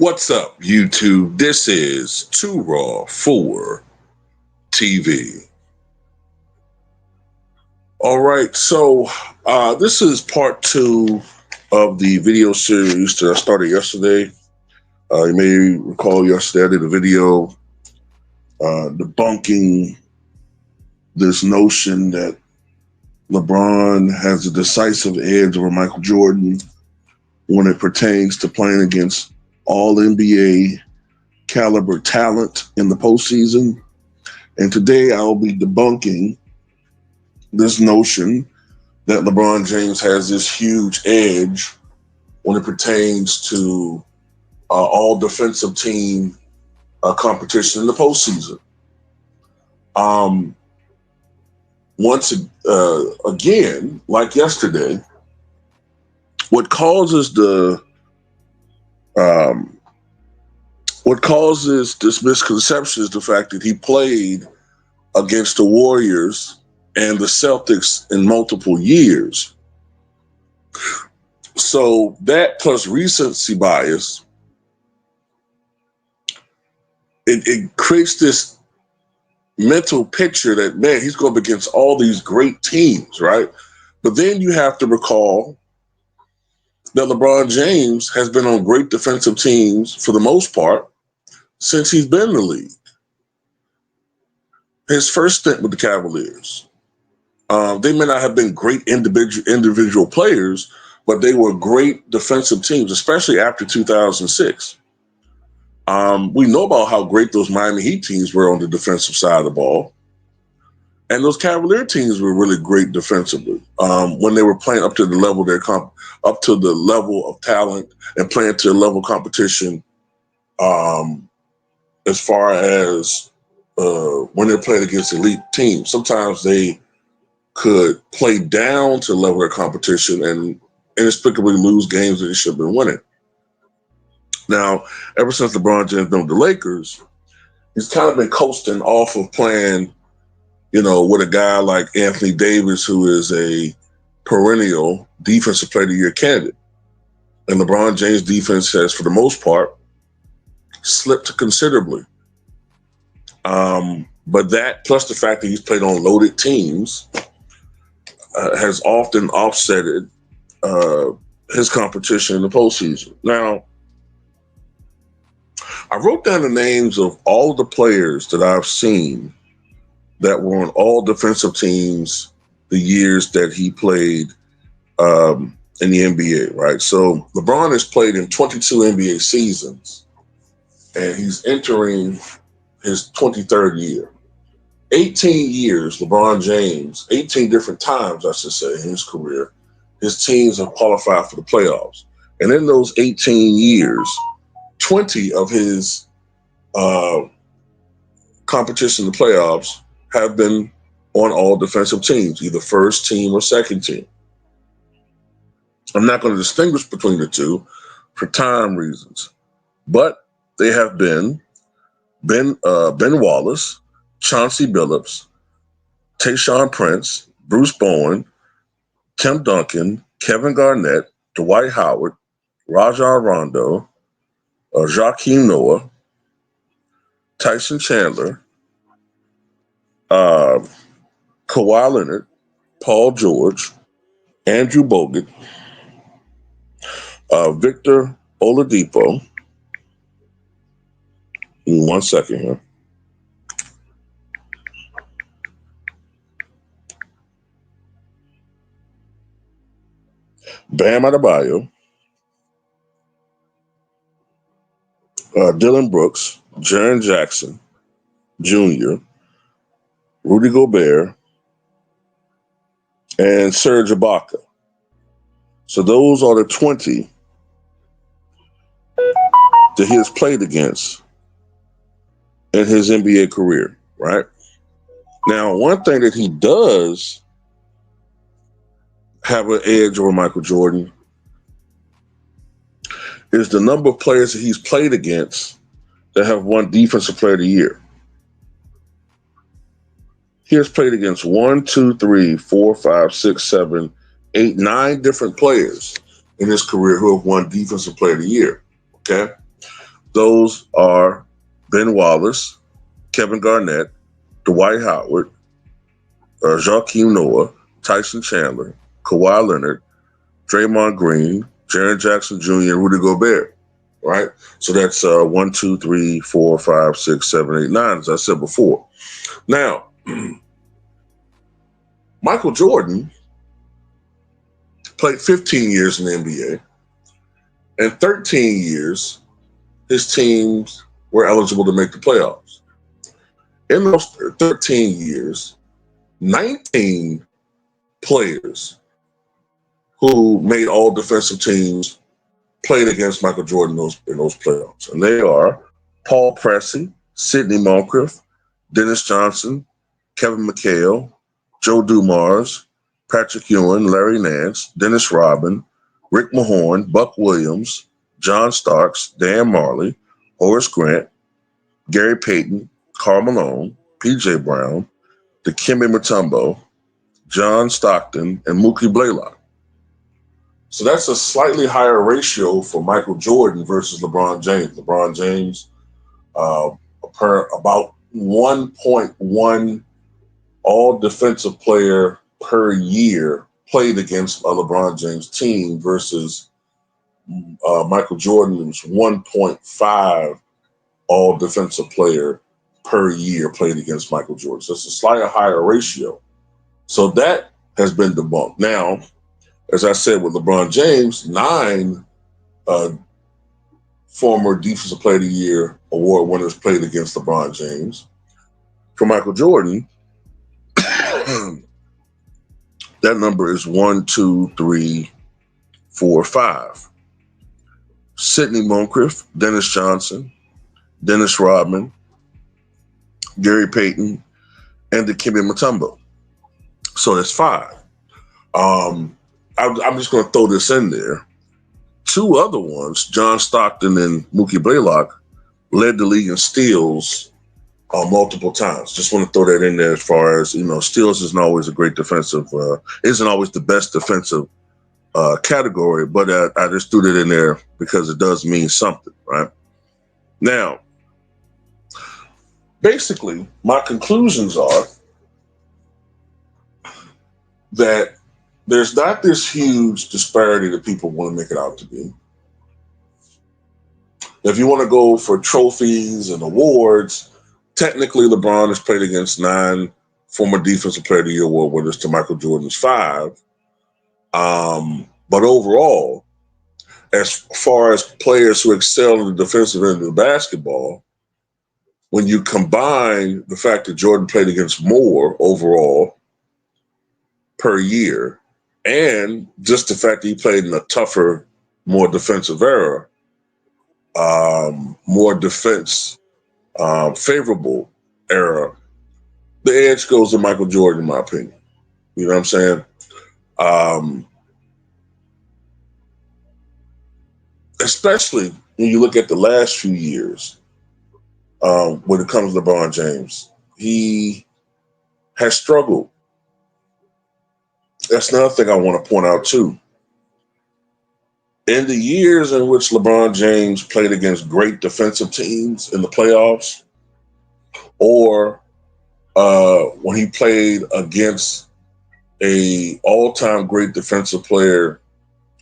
What's up, YouTube? This is Too Raw for TV. All right, so this is part two of the video series that I started yesterday. You may recall yesterday I did a video debunking this notion that LeBron has a decisive edge over Michael Jordan when it pertains to playing against all NBA caliber talent in the postseason. And today I'll be debunking this notion that LeBron James has this huge edge when it pertains to all defensive team competition in the postseason. Once again, like yesterday, what causes this misconception is the fact that he played against the Warriors and the Celtics in multiple years. So that plus recency bias, it creates this mental picture that, man, he's going up against all these great teams, right? But then you have to recall that LeBron James has been on great defensive teams for the most part since he's been in the league. His first stint with the Cavaliers, they may not have been great individual players, but they were great defensive teams, especially after 2006. We know about how great those Miami Heat teams were on the defensive side of the ball. And those Cavalier teams were really great defensively when they were playing up to the level up to the level of talent and playing to the level of competition. As far as when they're playing against elite teams, sometimes they could play down to the level of competition and inexplicably lose games that they should have been winning. Now, ever since LeBron James been with the Lakers, he's kind of been coasting off of playing, with a guy like Anthony Davis, who is a perennial Defensive Player of the Year candidate. And LeBron James' defense has, for the most part, slipped considerably. But that, plus the fact that he's played on loaded teams, has often offsetted his competition in the postseason. Now, I wrote down the names of all the players that I've seen that were on all defensive teams the years that he played in the NBA, right? So LeBron has played in 22 NBA seasons, and he's entering his 23rd year. 18 years, LeBron James, 18 different times, I should say, in his career, his teams have qualified for the playoffs. And in those 18 years, 20 of his competition in the playoffs have been on all defensive teams, either first team or second team. I'm not going to distinguish between the two for time reasons, but they have been Ben Wallace, Chauncey Billups, Tayshaun Prince, Bruce Bowen, Tim Duncan, Kevin Garnett, Dwight Howard, Rajon Rondo, Joakim Noah, Tyson Chandler, Kawhi Leonard, Paul George, Andrew Bogut, Victor Oladipo. One second here. Bam Adebayo, Dylan Brooks, Jaren Jackson Jr., Rudy Gobert, and Serge Ibaka. So those are the 20 that he has played against in his NBA career, right? Now, one thing that he does have an edge over Michael Jordan is the number of players that he's played against that have won Defensive Player of the Year. He has played against 1, 2, 3, 4, 5, 6, 7, 8, 9 different players in his career who have won Defensive Player of the Year. Okay. Those are Ben Wallace, Kevin Garnett, Dwight Howard, Joakim Noah, Tyson Chandler, Kawhi Leonard, Draymond Green, Jaren Jackson Jr., and Rudy Gobert. Right? So that's 1, 2, 3, 4, 5, 6, 7, 8, 9, as I said before. Now, Michael Jordan played 15 years in the NBA, and 13 years his teams were eligible to make the playoffs. In those 13 years, 19 players who made all defensive teams played against Michael Jordan in those playoffs. And they are Paul Pressey, Sidney Moncrief, Dennis Johnson, Kevin McHale, Joe Dumars, Patrick Ewing, Larry Nance, Dennis Rodman, Rick Mahorn, Buck Williams, John Starks, Dan Marley, Horace Grant, Gary Payton, Karl Malone, P.J. Brown, Dikembe Mutombo, John Stockton, and Mookie Blaylock. So that's a slightly higher ratio for Michael Jordan versus LeBron James. LeBron James, about 1.1 all defensive player per year played against a LeBron James team versus Michael Jordan's 1.5 all defensive player per year played against Michael Jordan. So it's a slightly higher ratio. So that has been debunked. Now, as I said with LeBron James, 9 former Defensive Player of the Year award winners played against LeBron James. For Michael Jordan, that number is 1, 2, 3, 4, 5. Sidney Moncrief, Dennis Johnson, Dennis Rodman, Gary Payton, and Dikembe Mutombo. So that's 5. I'm just going to throw this in there. 2 other ones, John Stockton and Mookie Blaylock, led the league in steals multiple times. Just want to throw that in there as far as, steals isn't always a great defensive, isn't always the best defensive category, but I just threw that in there because it does mean something, right? Now, basically, my conclusions are that there's not this huge disparity that people want to make it out to be. If you want to go for trophies and awards, technically LeBron has played against 9 former Defensive Player of the Year award winners to Michael Jordan's 5. But overall, as far as players who excel in the defensive end of basketball, when you combine the fact that Jordan played against more overall per year, and just the fact that he played in a tougher, more defensive era, more defense favorable era, the edge goes to Michael Jordan, in my opinion. You know what I'm saying? Especially when you look at the last few years, when it comes to LeBron James, he has struggled. That's another thing I want to point out too. In the years in which LeBron James played against great defensive teams in the playoffs, or when he played against a all-time great defensive player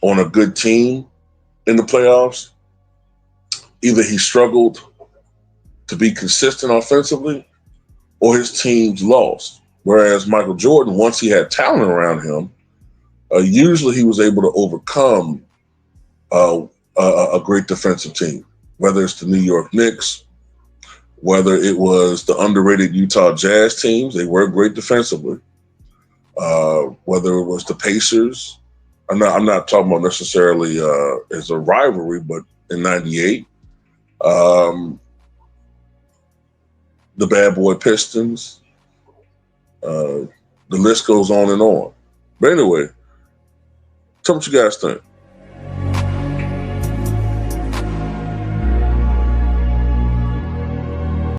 on a good team in the playoffs, either he struggled to be consistent offensively or his teams lost. Whereas Michael Jordan, once he had talent around him, usually he was able to overcome a great defensive team, whether it's the New York Knicks, whether it was the underrated Utah Jazz teams, they were great defensively, whether it was the Pacers. I'm not talking about necessarily as a rivalry, but in '98, the Bad Boy Pistons. The list goes on and on. But anyway, tell me what you guys think.